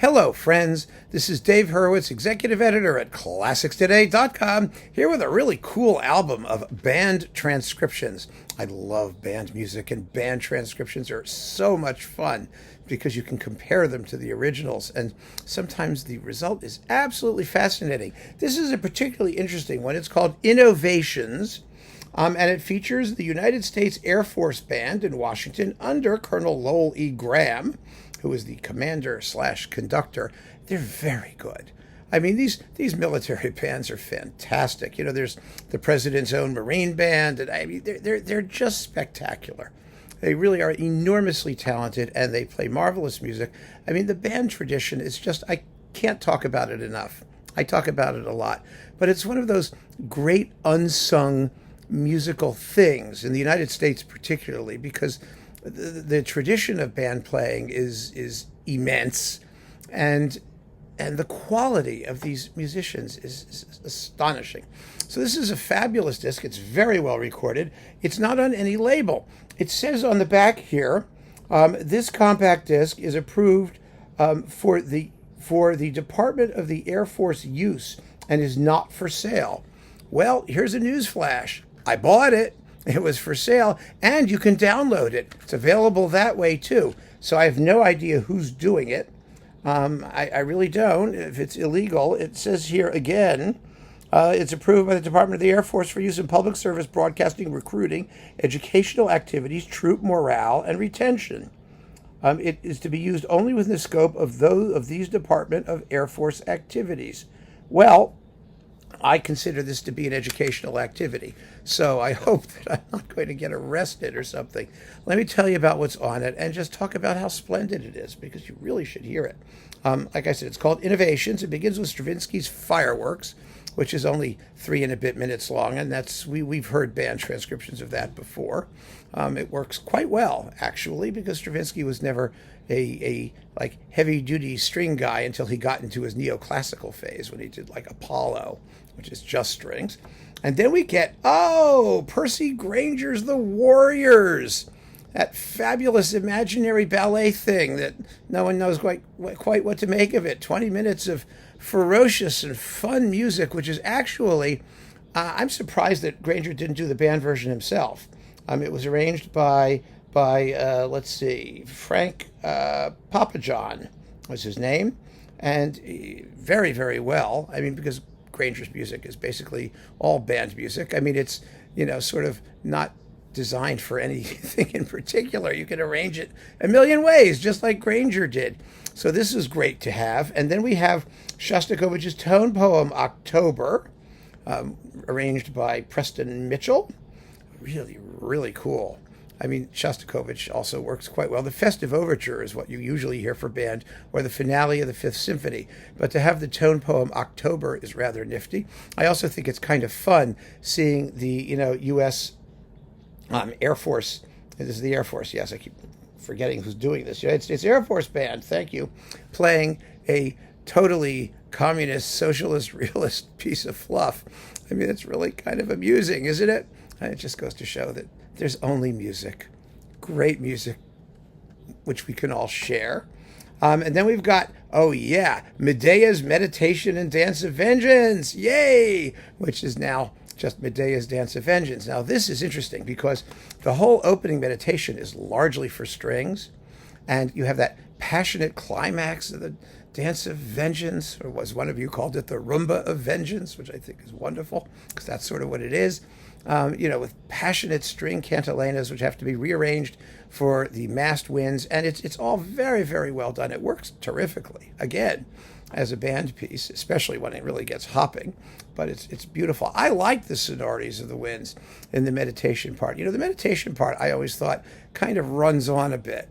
Hello, friends. This is Dave Hurwitz, executive editor at ClassicsToday.com, here with a really cool album of band transcriptions. I love band music, and band transcriptions are so much fun because you can compare them to the originals, and sometimes the result is absolutely fascinating. This is a particularly interesting one. It's called Innovations. And it features the United States Air Force Band in Washington under Colonel Lowell E. Graham, who is the commander/conductor. They're very good. I mean, these military bands are fantastic. You know, there's the President's Own Marine Band, and I mean, they're just spectacular. They really are enormously talented, and they play marvelous music. I mean, the band tradition is just, I can't talk about it enough. I talk about it a lot, but it's one of those great unsung musical things in the United States, particularly because the tradition of band playing is immense, and the quality of these musicians is astonishing. So this is a fabulous disc. It's very well recorded. It's not on any label. It says on the back here, this compact disc is approved for the Department of the Air Force use and is not for sale. Well, here's a news flash. I bought it. It was for sale, and you can download it. It's available that way, too. So I have no idea who's doing it. I really don't. If it's illegal, it says here again, it's approved by the Department of the Air Force for use in public service, broadcasting, recruiting, educational activities, troop morale, and retention. It is to be used only within the scope of these Department of Air Force activities. Well, I consider this to be an educational activity, so I hope that I'm not going to get arrested or something. Let me tell you about what's on it and just talk about how splendid it is, because you really should hear it. Like I said, it's called Innovations. It begins with Stravinsky's Fireworks, which is only 3 and a bit minutes long, and we've heard band transcriptions of that before. It works quite well, actually, because Stravinsky was never a like heavy-duty string guy until he got into his neoclassical phase when he did like Apollo, which is just strings. And then we get, Percy Grainger's The Warriors, that fabulous imaginary ballet thing that no one knows quite what to make of it. 20 minutes of ferocious and fun music, which is actually, I'm surprised that Grainger didn't do the band version himself. It was arranged by Frank Papajohn was his name, and very, very well. I mean, because Grainger's music is basically all band music. I mean, it's, sort of not designed for anything in particular. You can arrange it a million ways, just like Grainger did. So this is great to have. And then we have Shostakovich's tone poem, October, arranged by Preston Mitchell. Really, really cool. I mean, Shostakovich also works quite well. The Festive Overture is what you usually hear for band, or the finale of the Fifth Symphony. But to have the tone poem October is rather nifty. I also think it's kind of fun seeing the, U.S. Air Force. This is the Air Force. Yes, I keep forgetting who's doing this. United States Air Force Band, thank you, playing a totally communist, socialist, realist piece of fluff. I mean, it's really kind of amusing, isn't it? And it just goes to show that there's only music, great music, which we can all share. And then we've got, Medea's Meditation and Dance of Vengeance, yay! Which is now just Medea's Dance of Vengeance. Now, this is interesting because the whole opening meditation is largely for strings, and you have that passionate climax of the Dance of Vengeance, or as one of you called it, the Rumba of Vengeance, which I think is wonderful, because that's sort of what it is. With passionate string cantilenas, which have to be rearranged for the massed winds, and it's all very, very well done. It works terrifically, again, as a band piece, especially when it really gets hopping, but it's beautiful. I like the sonorities of the winds in the meditation part. The meditation part, I always thought, kind of runs on a bit,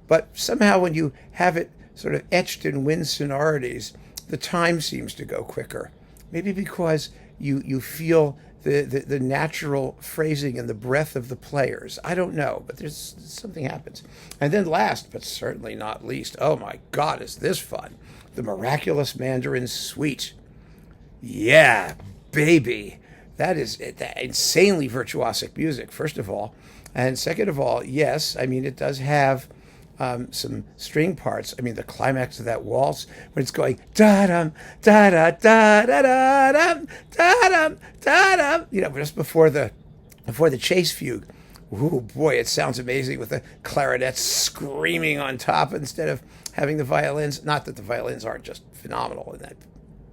but somehow when you have it sort of etched in wind sonorities, the time seems to go quicker. Maybe because you feel the natural phrasing and the breath of the players. I don't know, but there's something happens. And then last, but certainly not least, oh my God, is this fun? The Miraculous Mandarin Suite. Yeah, baby. That is insanely virtuosic music, first of all. And second of all, yes, I mean, it does have some string parts. I mean, the climax of that waltz when it's going da dum da da da da da dum da dum da dum. Just before the chase fugue. Ooh, boy, it sounds amazing with the clarinets screaming on top instead of having the violins. Not that the violins aren't just phenomenal in that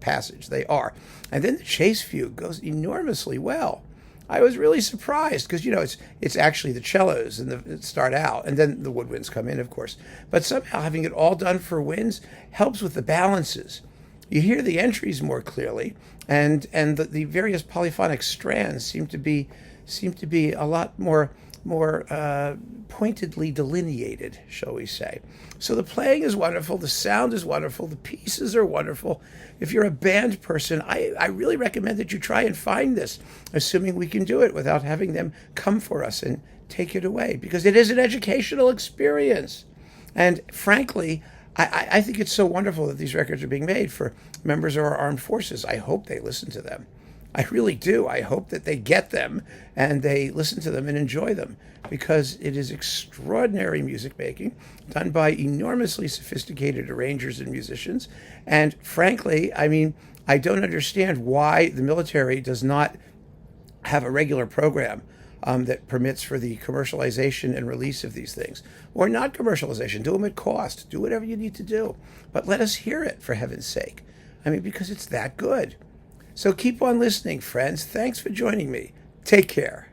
passage. They are. And then the chase fugue goes enormously well. I was really surprised because, it's actually the cellos and that start out, and then the woodwinds come in, of course. But somehow having it all done for winds helps with the balances. You hear the entries more clearly, and the various polyphonic strands seem to be a lot more pointedly delineated, shall we say. So the playing is wonderful, the sound is wonderful, the pieces are wonderful. If you're a band person, I really recommend that you try and find this, assuming we can do it without having them come for us and take it away, because it is an educational experience. And frankly, I think it's so wonderful that these records are being made for members of our armed forces. I hope they listen to them. I really do. I hope that they get them and they listen to them and enjoy them, because it is extraordinary music making done by enormously sophisticated arrangers and musicians. And frankly, I don't understand why the military does not have a regular program that permits for the commercialization and release of these things. Or not commercialization. Do them at cost. Do whatever you need to do. But let us hear it, for heaven's sake. Because it's that good. So keep on listening, friends. Thanks for joining me. Take care.